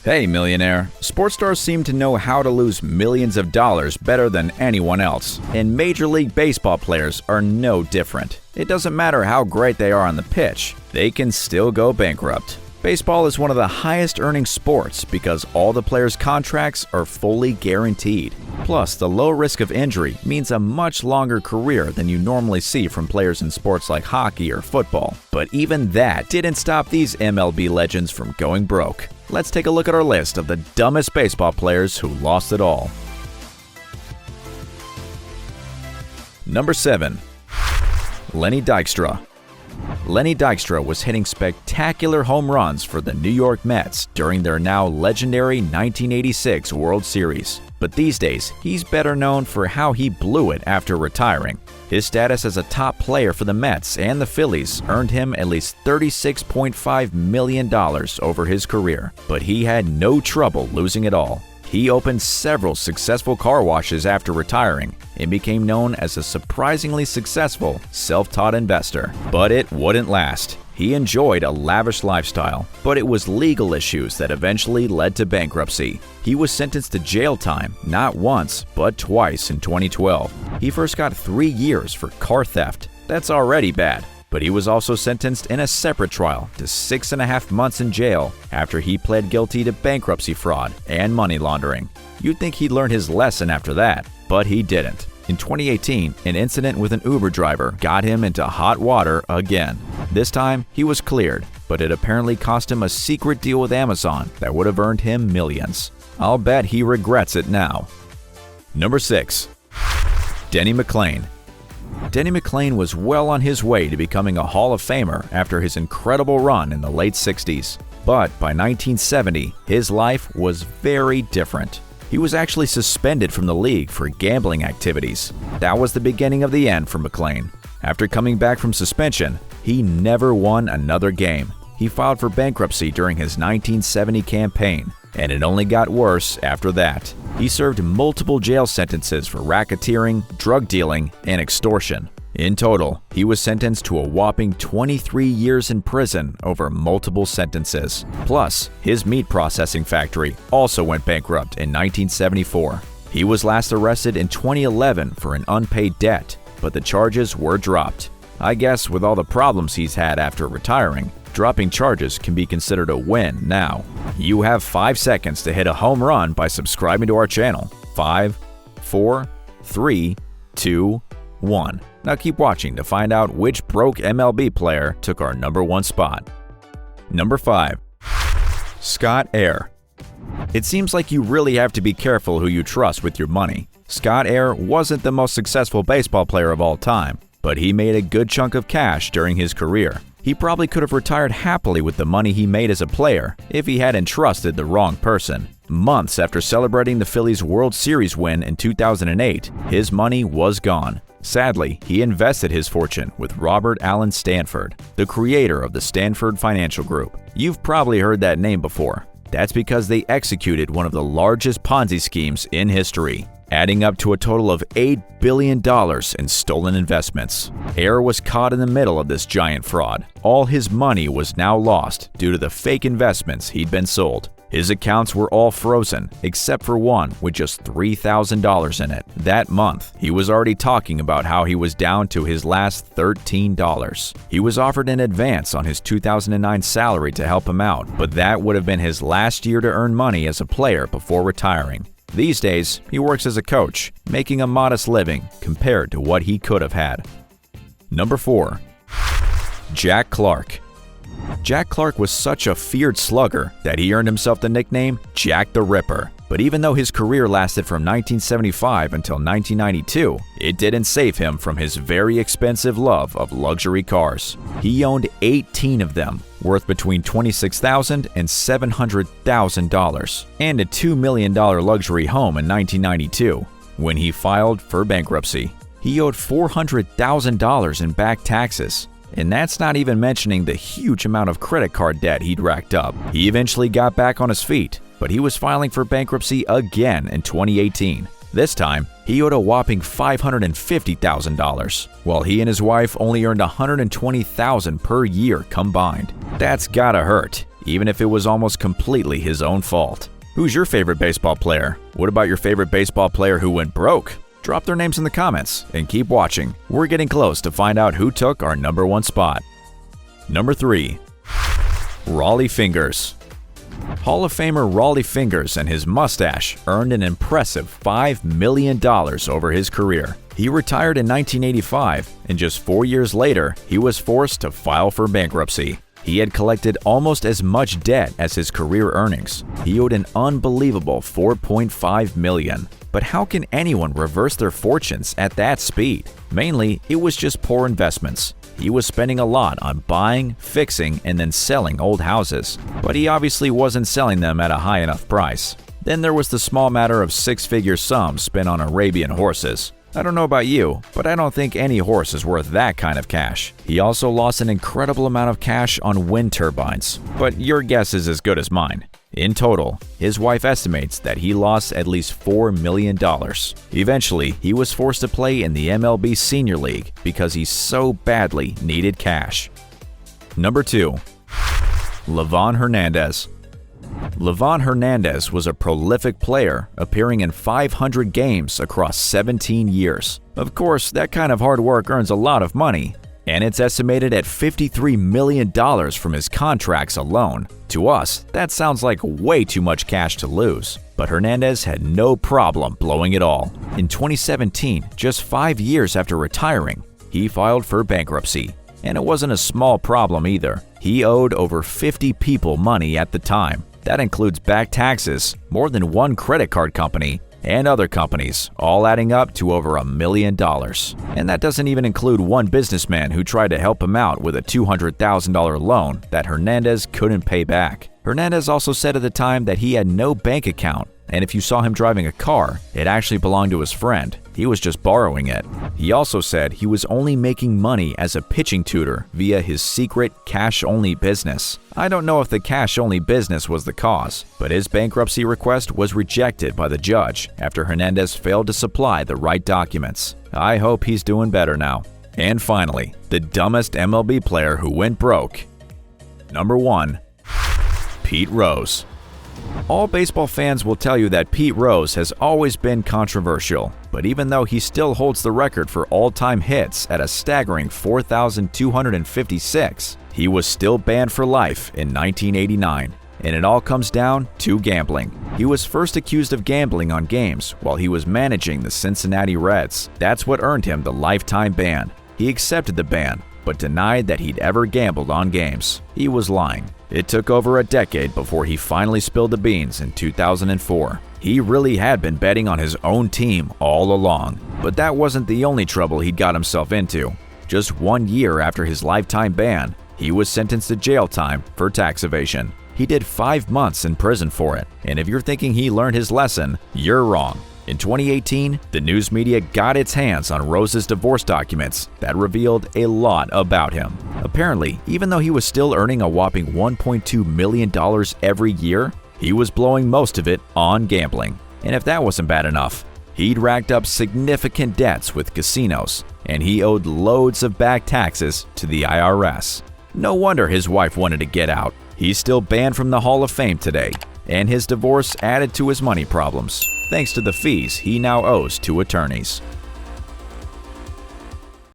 Hey, millionaire. Sports stars seem to know how to lose millions of dollars better than anyone else, and Major League Baseball players are no different. It doesn't matter how great they are on the pitch, they can still go bankrupt. Baseball is one of the highest earning sports because all the players' contracts are fully guaranteed. Plus, the low risk of injury means a much longer career than you normally see from players in sports like hockey or football. But even that didn't stop these MLB legends from going broke. Let's take a look at our list of the dumbest baseball players who lost it all. Number 7. Lenny Dykstra. Lenny Dykstra was hitting spectacular home runs for the New York Mets during their now legendary 1986 World Series. But these days, he's better known for how he blew it after retiring. His status as a top player for the Mets and the Phillies earned him at least $36.5 million over his career, but he had no trouble losing it all. He opened several successful car washes after retiring and became known as a surprisingly successful self-taught investor. But it wouldn't last. He enjoyed a lavish lifestyle, but it was legal issues that eventually led to bankruptcy. He was sentenced to jail time not once, but twice in 2012. He first got 3 years for car theft. That's already bad. But he was also sentenced in a separate trial to 6.5 months in jail after he pled guilty to bankruptcy fraud and money laundering. You'd think he'd learned his lesson after that, but he didn't. In 2018, an incident with an Uber driver got him into hot water again. This time, he was cleared, but it apparently cost him a secret deal with Amazon that would have earned him millions. I'll bet he regrets it now. Number 6. Denny McLain. Denny McLain was well on his way to becoming a Hall of Famer after his incredible run in the late 60s. But by 1970, his life was very different. He was actually suspended from the league for gambling activities. That was the beginning of the end for McLain. After coming back from suspension, he never won another game. He filed for bankruptcy during his 1970 campaign, and it only got worse after that. He served multiple jail sentences for racketeering, drug dealing, and extortion. In total, he was sentenced to a whopping 23 years in prison over multiple sentences. Plus, his meat processing factory also went bankrupt in 1974. He was last arrested in 2011 for an unpaid debt, but the charges were dropped. I guess with all the problems he's had after retiring, dropping charges can be considered a win now. You have 5 seconds to hit a home run by subscribing to our channel. 5, 4, 3, 2, 1. Now keep watching to find out which broke MLB player took our number 1 spot. Number 5. Scott Eyre. It seems like you really have to be careful who you trust with your money. Scott Eyre wasn't the most successful baseball player of all time, but he made a good chunk of cash during his career. He probably could have retired happily with the money he made as a player if he hadn't trusted the wrong person. Months after celebrating the Phillies' World Series win in 2008, his money was gone. Sadly, he invested his fortune with Robert Allen Stanford, the creator of the Stanford Financial Group. You've probably heard that name before. That's because they executed one of the largest Ponzi schemes in history, adding up to a total of $8 billion in stolen investments. Eyre was caught in the middle of this giant fraud. All his money was now lost due to the fake investments he'd been sold. His accounts were all frozen, except for one with just $3,000 in it. That month, he was already talking about how he was down to his last $13. He was offered an advance on his 2009 salary to help him out, but that would have been his last year to earn money as a player before retiring. These days, he works as a coach, making a modest living compared to what he could have had. Number 4. Jack Clark. Jack Clark was such a feared slugger that he earned himself the nickname Jack the Ripper. But even though his career lasted from 1975 until 1992, it didn't save him from his very expensive love of luxury cars. He owned 18 of them, worth between $26,000 and $700,000, and a $2 million luxury home in 1992, when he filed for bankruptcy. He owed $400,000 in back taxes. And that's not even mentioning the huge amount of credit card debt he'd racked up. He eventually got back on his feet, but he was filing for bankruptcy again in 2018. This time, he owed a whopping $550,000, while he and his wife only earned $120,000 per year combined. That's gotta hurt, even if it was almost completely his own fault. Who's your favorite baseball player? What about your favorite baseball player who went broke? Drop their names in the comments and keep watching. We're getting close to find out who took our number 1 spot. Number 3. Rollie Fingers. Hall of Famer Rollie Fingers and his mustache earned an impressive $5 million over his career. He retired in 1985, and just 4 years later, he was forced to file for bankruptcy. He had collected almost as much debt as his career earnings. He owed an unbelievable $4.5 million. But how can anyone reverse their fortunes at that speed? Mainly, it was just poor investments. He was spending a lot on buying, fixing, and then selling old houses, but he obviously wasn't selling them at a high enough price. Then there was the small matter of 6-figure sums spent on Arabian horses. I don't know about you, but I don't think any horse is worth that kind of cash. He also lost an incredible amount of cash on wind turbines, but your guess is as good as mine. In total, his wife estimates that he lost at least $4 million. Eventually, he was forced to play in the MLB Senior League because he so badly needed cash. Number 2. Livan Hernandez. Livan Hernandez was a prolific player, appearing in 500 games across 17 years. Of course, that kind of hard work earns a lot of money, and it's estimated at $53 million from his contracts alone. To us, that sounds like way too much cash to lose. But Hernandez had no problem blowing it all. In 2017, just 5 years after retiring, he filed for bankruptcy. And it wasn't a small problem either. He owed over 50 people money at the time. That includes back taxes, more than one credit card company, and other companies, all adding up to over $1 million. And that doesn't even include one businessman who tried to help him out with a $200,000 loan that Hernandez couldn't pay back. Hernandez also said at the time that he had no bank account, and if you saw him driving a car, it actually belonged to his friend. He was just borrowing it. He also said he was only making money as a pitching tutor via his secret cash-only business. I don't know if the cash-only business was the cause, but his bankruptcy request was rejected by the judge after Hernandez failed to supply the right documents. I hope he's doing better now. And finally, the dumbest MLB player who went broke. Number 1. Pete Rose. All baseball fans will tell you that Pete Rose has always been controversial, but even though he still holds the record for all-time hits at a staggering 4,256, he was still banned for life in 1989. And it all comes down to gambling. He was first accused of gambling on games while he was managing the Cincinnati Reds. That's what earned him the lifetime ban. He accepted the ban, but denied that he'd ever gambled on games. He was lying. It took over a decade before he finally spilled the beans in 2004. He really had been betting on his own team all along. But that wasn't the only trouble he'd got himself into. Just 1 year after his lifetime ban, he was sentenced to jail time for tax evasion. He did 5 months in prison for it. And if you're thinking he learned his lesson, you're wrong. In 2018, the news media got its hands on Rose's divorce documents that revealed a lot about him. Apparently, even though he was still earning a whopping $1.2 million every year, he was blowing most of it on gambling. And if that wasn't bad enough, he'd racked up significant debts with casinos, and he owed loads of back taxes to the IRS. No wonder his wife wanted to get out. He's still banned from the Hall of Fame today, and his divorce added to his money problems, thanks to the fees he now owes to attorneys.